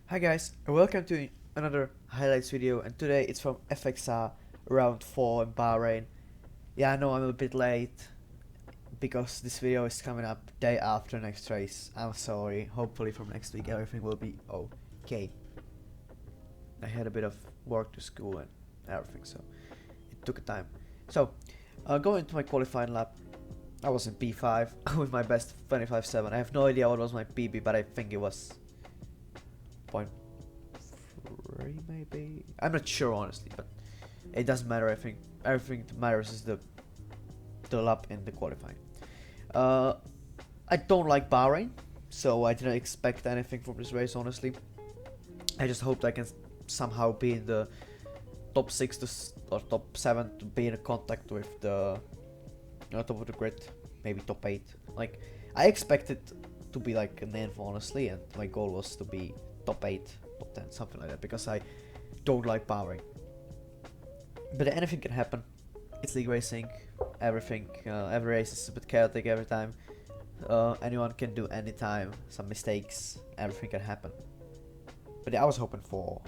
Hi guys, and welcome to another highlights video, and today it's from FXR round 4 in Bahrain. Yeah, I know I'm a bit late because this video is coming up day after next race. I'm sorry, hopefully from next week everything will be okay. I had a bit of work to school and everything, so it took a time. So, going to my qualifying lap, I was in P5 with my best 25.7. I have no idea what was my PB, but I think it was 0.3 maybe. I'm not sure honestly, but it doesn't matter. I think everything that matters is the lap in the qualifying. I don't like Bahrain, so I didn't expect anything from this race honestly. I just hoped I can somehow be in the top 6 or top 7 to be in contact with the top of the grid, maybe top 8. Like, I expected to be like an info honestly, and my goal was to be top 8, top 10, something like that, because I don't like powering. But anything can happen. It's league racing, everything, every race is a bit chaotic every time. Anyone can do anytime, some mistakes, everything can happen. But yeah, I was hoping for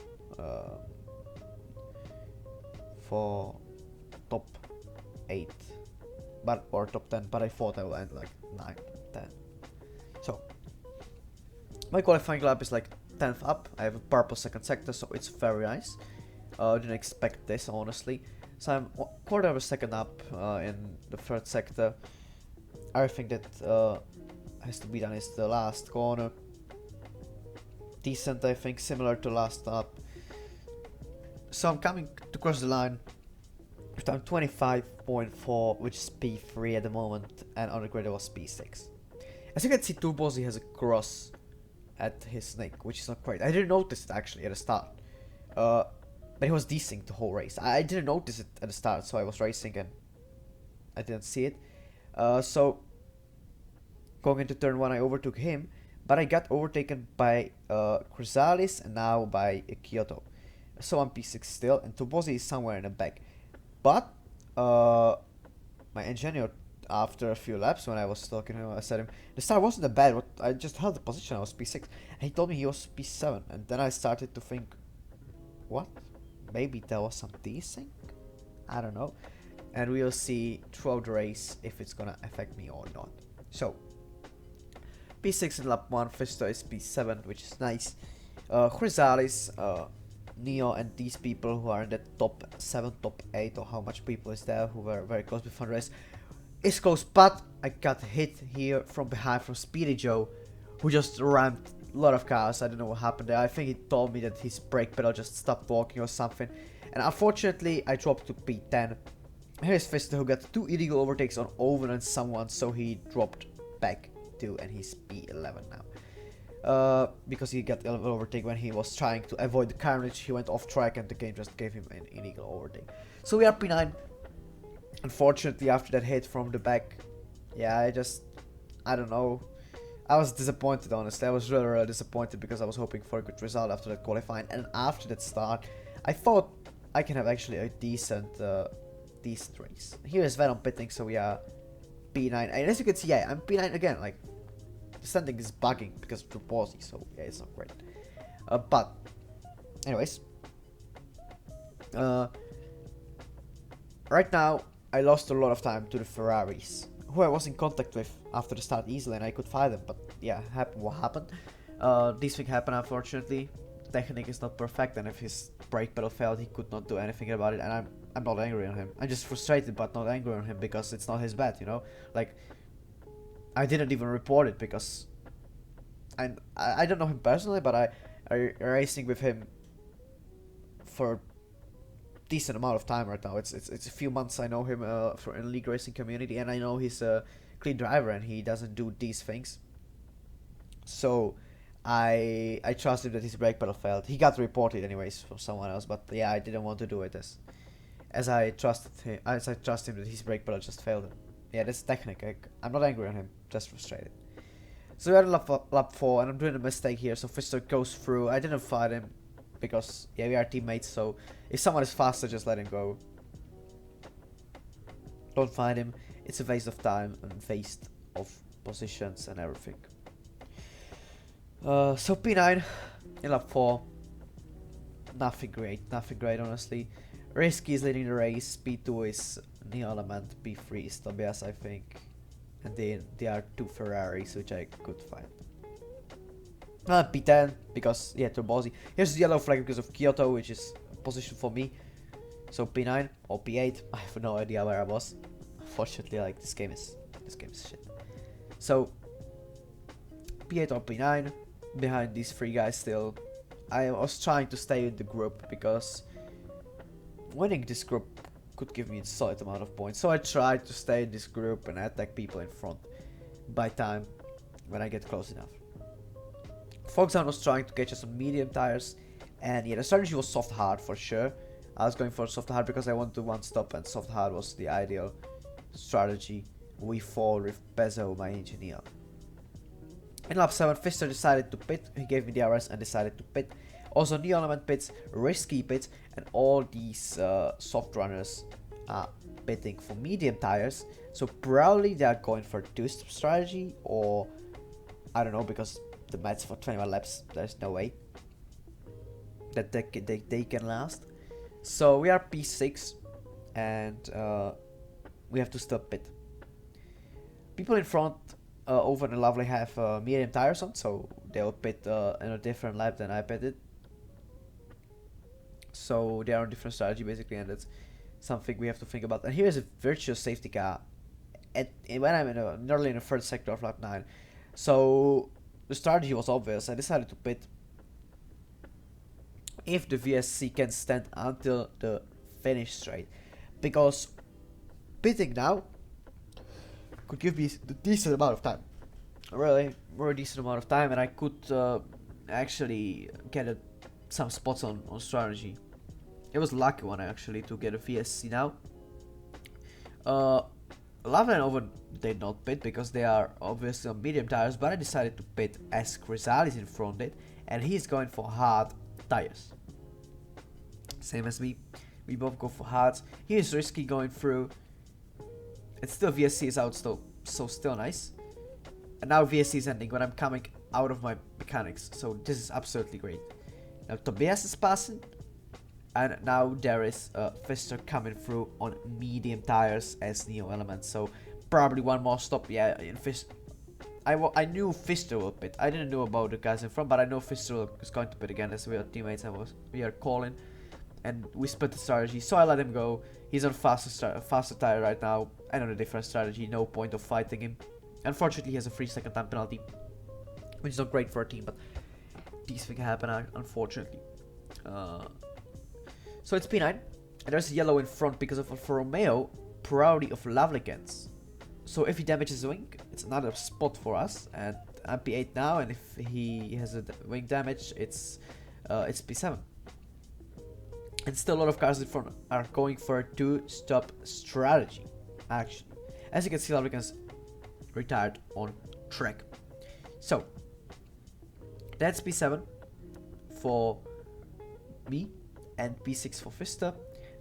top 8, or top 10, but I thought I would end like 9, 10. So my qualifying lap is like 10th up. I have a purple second sector, so it's very nice. Didn't expect this honestly. So I'm quarter of a second up in the third sector. Everything that has to be done is the last corner. Decent, I think, similar to last lap. So I'm coming to cross the line with time 25.4, which is P3 at the moment, and on the grid it was P6. As you can see, Turbozi has a cross at his neck, which is not great. I didn't notice it actually at the start, but he was desync the whole race. I didn't notice it at the start, so I was racing and I didn't see it. So going into turn 1, I overtook him, but I got overtaken by Chrysalis and now by Kyoto. So I'm P6 still, and Turbozi is somewhere in the back. But my engineer, after a few laps, when I was talking to him, I said him, the start wasn't that bad, I just held the position, I was P6. And he told me he was P7, and then I started to think, what? Maybe there was some desync? I don't know. And we'll see throughout the race if it's gonna affect me or not. So, P6 in lap 1, Fisto is P7, which is nice. Chrysalis, Neo, and these people who are in the top 7, top 8, or how much people is there, who were very close before the race, is close, but I got hit here from behind from Speedy Joe, who just rammed a lot of cars. I don't know what happened there. I think he told me that his brake pedal just stopped working or something. And unfortunately, I dropped to P10. Here's Fister, who got 2 illegal overtakes on Owen and someone, so he dropped back to, and he's P11 now. Because he got an overtake when he was trying to avoid the carnage. He went off track and the game just gave him an illegal overtake. So we are P9. Unfortunately, after that hit from the back, yeah, I don't know. I was disappointed, honestly. I was really disappointed because I was hoping for a good result after that qualifying. And after that start, I thought I can have actually a decent race. Here is Venom pitting, so we are P9. And as you can see, yeah, I'm P9 again. Like, the standing is bugging because of Turbozi, so yeah, it's not great. But, anyways. Right now, I lost a lot of time to the Ferraris, who I was in contact with after the start easily, and I could fight them, but yeah, happened what happened. These things happen, unfortunately. Technique is not perfect, and if his brake pedal failed, he could not do anything about it, and I'm not angry on him. I'm just frustrated, but not angry on him, because it's not his bad, you know? Like, I didn't even report it, because I don't know him personally, but I racing with him for decent amount of time right now. It's a few months I know him for in league racing community, and I know he's a clean driver and he doesn't do these things. So I trust him that his brake pedal failed. He got reported anyways from someone else, but yeah, I didn't want to do it as I trust him that his brake pedal just failed. Yeah, that's technique. I'm not angry on him, just frustrated. So we're at lap 4, and I'm doing a mistake here. So Fister goes through. I didn't fight him because yeah, we are teammates. So if someone is faster, just let him go. Don't fight him. It's a waste of time and waste of positions and everything. So P9, In lap 4, nothing great honestly. Risky is leading the race, P2 is Neo Element, P3 is Tobias I think. And they are 2 Ferraris which I could find. P10 because yeah, Turbozi. Here's the yellow flag because of Kyoto, which is a position for me. So P9 or P8, I have no idea where I was. Unfortunately, like this game is shit. So P8 or P9, behind these 3 guys still. I was trying to stay in the group because winning this group could give me a solid amount of points. So I tried to stay in this group and attack people in front by time when I get close enough. Foxhound was trying to catch us on medium tires, and yeah, the strategy was soft hard for sure. I was going for soft hard because I wanted to one stop, and soft hard was the ideal strategy. We fall with Bezo, my engineer. In lap 7, Fister decided to pit. He gave me the RS and decided to pit. Also, Neo Element pits, Risky pits, and all these soft runners are pitting for medium tires. So probably they are going for two-step strategy, or I don't know, because the match for 21 laps, there's no way that they can last. So we are P6 and we have to stop pit. People in front over the lovely have medium tires on, so they'll pit in a different lap than I pitted. So they are on different strategy basically, and that's something we have to think about. And here's a virtual safety car when I'm nearly in the third sector of lap 9. So the strategy was obvious. I decided to pit if the VSC can stand until the finish straight, because pitting now could give me a decent amount of time, really decent amount of time, and I could actually get some spots on strategy. It was a lucky one actually to get a VSC now. Lava and Oven did not pit because they are obviously on medium tires, but I decided to pit as Chrysalis is in front of it, and he's going for hard tires. Same as me. We both go for hards. Here's Risky going through. And still VSC is out still, so still nice. And now VSC is ending when I'm coming out of my mechanics, so this is absolutely great. Now Tobias is passing, and now there is Fister coming through on medium tires as Neo Element, so probably one more stop. Yeah, in I knew Fister will pit. I didn't know about the guys in front, but I know Fister is going to pit again as we are teammates and we are calling. And we split the strategy, so I let him go. He's on faster tire right now, and on a different strategy, no point of fighting him. Unfortunately, he has a 3-second time penalty, which is not great for a team, but these things happen, unfortunately. So it's P9, and there's a yellow in front because of Alfa Romeo, priority of Lavlikens. So if he damages the wing, it's another spot for us, and I'm P8 now, and if he has a wing damage, it's P7. And still a lot of cars in front are going for a two-stop strategy, actually. As you can see, Lavlikens retired on track. So that's P7 for me and P6 for Vista.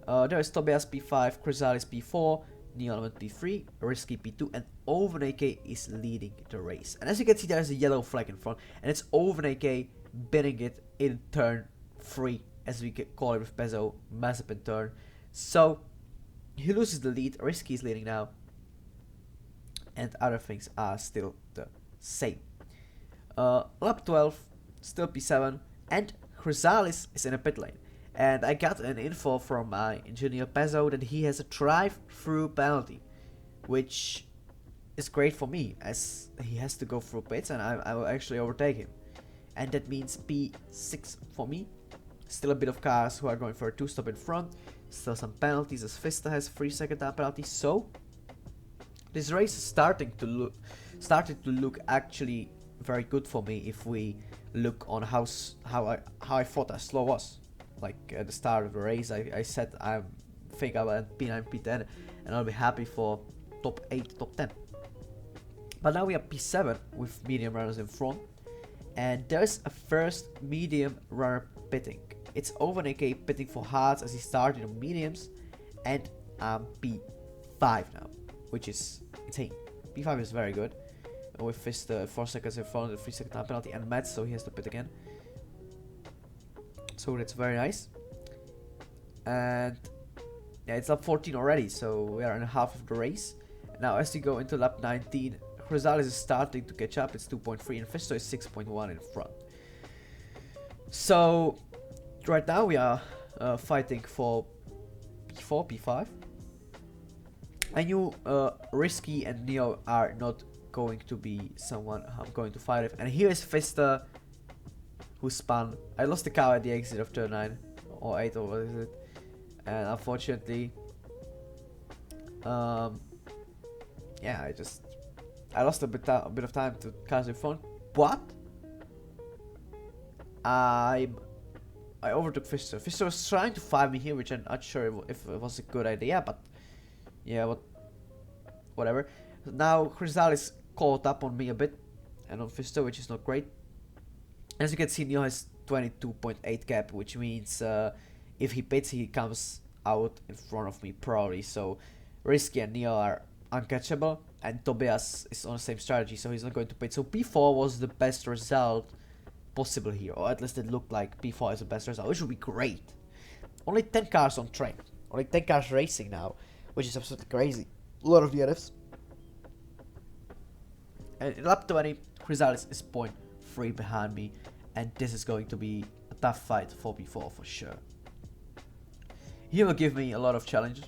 There is Tobias P5, Chrysalis P4, Neo Element P3, Risky P2, and Oven AK is leading the race. And as you can see, there is a yellow flag in front, and it's Oven AK bidding it in turn 3, as we call it with Bezo, Mazepin turn. So he loses the lead, Risky is leading now, and other things are still the same. Lap 12, still P7, and Chrysalis is in a pit lane. And I got an info from my engineer Bezo that he has a drive-through penalty, which is great for me, as he has to go through pits and I will actually overtake him. And that means P6 for me. Still a bit of cars who are going for a two-stop in front. Still some penalties, as Vista has 3-second time penalty. So this race is started to look actually very good for me if we look on how I thought that slow was. Like at the start of the race, I said I think I will end P9, P10, and I'll be happy for top 8, top 10. But now we are P7 with medium runners in front, and there's a first medium runner pitting. It's Oven AK pitting for hards as he started on mediums, and I'm P5 now, which is insane. P5 is very good. With Fist 4 seconds in front of the 3-second time penalty and match, so he has to pit again. So that's very nice. And yeah, it's lap 14 already, so we are in half of the race. Now as we go into lap 19, Rosales is starting to catch up. It's 2.3 and Fisto is 6.1 in front. So right now we are fighting for P4, P5. I knew Risky and Neo are not going to be someone I'm going to fight with. And here is Fisto, who spun. I lost the cow at the exit of turn 9 or 8 or what is it. And unfortunately, yeah, I lost a bit of time to cars in front, but I overtook Fisto. Fisto was trying to fight me here, which I'm not sure if it was a good idea, but yeah, whatever. Now Chrysalis caught up on me a bit, and on Fisto, which is not great. As you can see, Neo has 22.8 gap, which means if he pits, he comes out in front of me probably. So Risky and Neo are uncatchable, and Tobias is on the same strategy, so he's not going to pit. So P4 was the best result possible here, or at least it looked like P4 is the best result, which would be great. Only 10 cars on track, only 10 cars racing now, which is absolutely crazy. A lot of DNFs. And in lap 20, Chrysalis is 0.3 behind me, and this is going to be a tough fight for P4 for sure. He will give me a lot of challenges,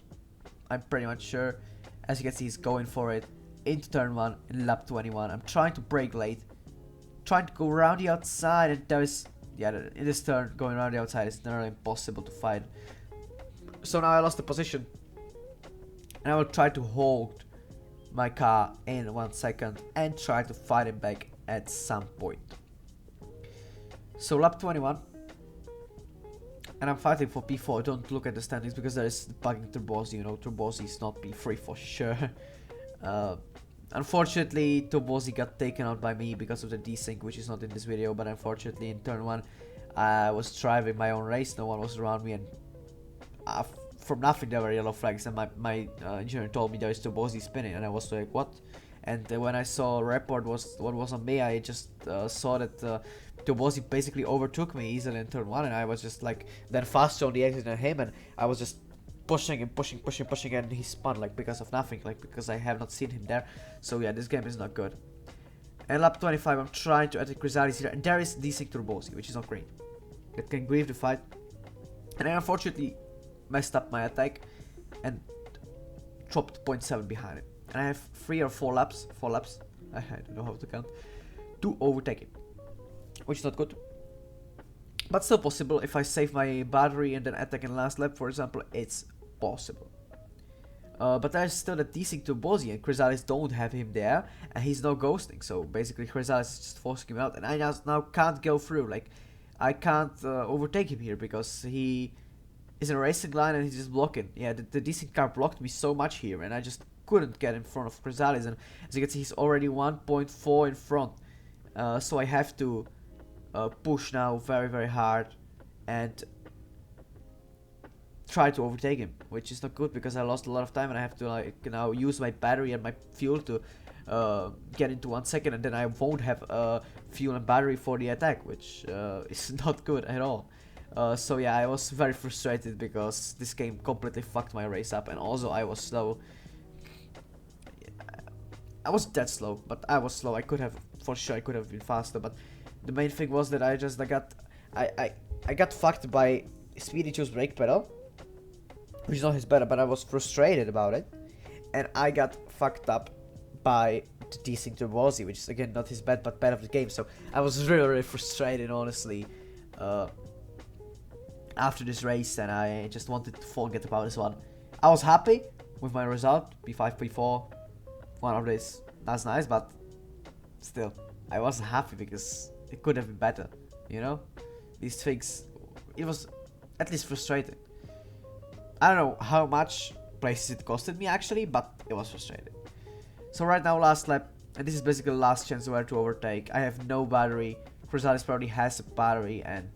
I'm pretty much sure. As you can see, he's going for it into turn 1 in lap 21. I'm trying to brake late, trying to go around the outside, and there is, yeah, in this turn, going around the outside is nearly impossible to fight. So now I lost the position, and I will try to hold my car in 1 second and try to fight him back at some point. So lap 21, and I'm fighting for P4. Don't look at the standings because there is bugging Turbozi. You know, Turbozi is not P3 for sure. Unfortunately, Turbozi got taken out by me because of the desync, which is not in this video. But unfortunately, in turn 1, I was driving my own race. No one was around me, and from nothing there were yellow flags. And my engineer told me there is Turbozi spinning, and I was like, what? And when I saw report what was on me, I just saw that Turbozi basically overtook me easily in turn 1, and I was just like then faster on the exit than him, and I was just pushing and pushing, and he spun like because of nothing, like because I have not seen him there. So yeah, this game is not good. And lap 25, I'm trying to attack Chrysalis here, and there is desync Turbozi, which is not great. It can grieve the fight, and I unfortunately messed up my attack and dropped 0.7 behind it. And I have 3 or 4 laps, I don't know how to count, to overtake it, which is not good, but still possible. If I save my battery and then attack in last lap, for example, it's possible. But there's still a desync Turbozi, and Chrysalis don't have him there, and he's no ghosting, so basically Chrysalis is just forcing him out, and I just now can't go through, like, I can't overtake him here, because he is in a racing line and he's just blocking. Yeah, the desync car blocked me so much here, and I just couldn't get in front of Chrysalis, and as you can see, he's already 1.4 in front, so I have to push now very hard and try to overtake him, which is not good because I lost a lot of time, and I have to like now use my battery and my fuel to get into 1 second, and then I won't have fuel and battery for the attack, which is not good at all. So yeah, I was very frustrated because this game completely fucked my race up, and also I was slow. I wasn't that slow, but I was slow. I could have, for sure, I could have been faster, but the main thing was that I got fucked by Speedy Choose brake pedal, which is not his bad, but I was frustrated about it, and I got fucked up by the desync Turbozi, which is again not his bad, but bad of the game. So I was really frustrated, honestly, after this race, and I just wanted to forget about this one. I was happy with my result, P5, P4, one of these. That's nice, but still, I wasn't happy because it could have been better, you know? These things, it was at least frustrating. I don't know how much places it costed me actually, but it was frustrating. So right now, last lap, and this is basically the last chance where to overtake. I have no battery. Chrysalis probably has a battery, and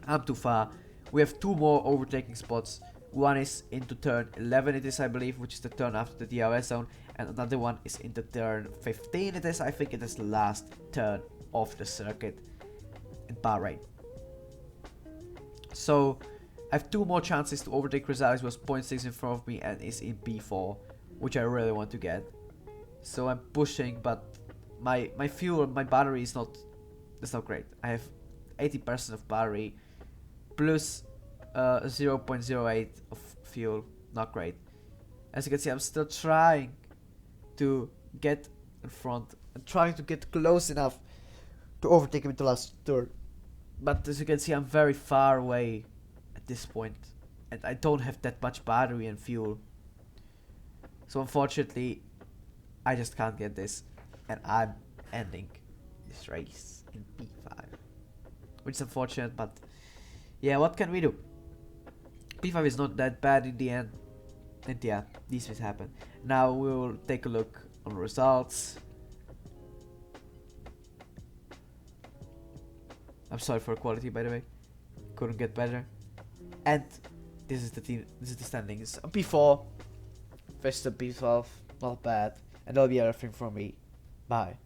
I'm too far. We have 2 more overtaking spots. One is into turn 11 it is, I believe, which is the turn after the DRS zone, and another one is into turn 15 it is. I think it is the last turn of the circuit in Bahrain. So I have 2 more chances to overtake Rosales, was 0.6 in front of me and is in B4, which I really want to get. So I'm pushing, but my fuel, my battery is not, it's not great. I have 80% of battery plus 0.08 of fuel, not great. As you can see, I'm still trying to get in front and trying to get close enough to overtake him in the last turn. But as you can see, I'm very far away at this point, and I don't have that much battery and fuel. So unfortunately, I just can't get this, and I'm ending this race in P5, which is unfortunate, but yeah, what can we do? P5 is not that bad in the end, and yeah, these things happen. Now we will take a look on results. I'm sorry for quality, by the way, couldn't get better. And this is the team. This is the standings. P4 versus P12, not bad, and that'll be everything from me. Bye.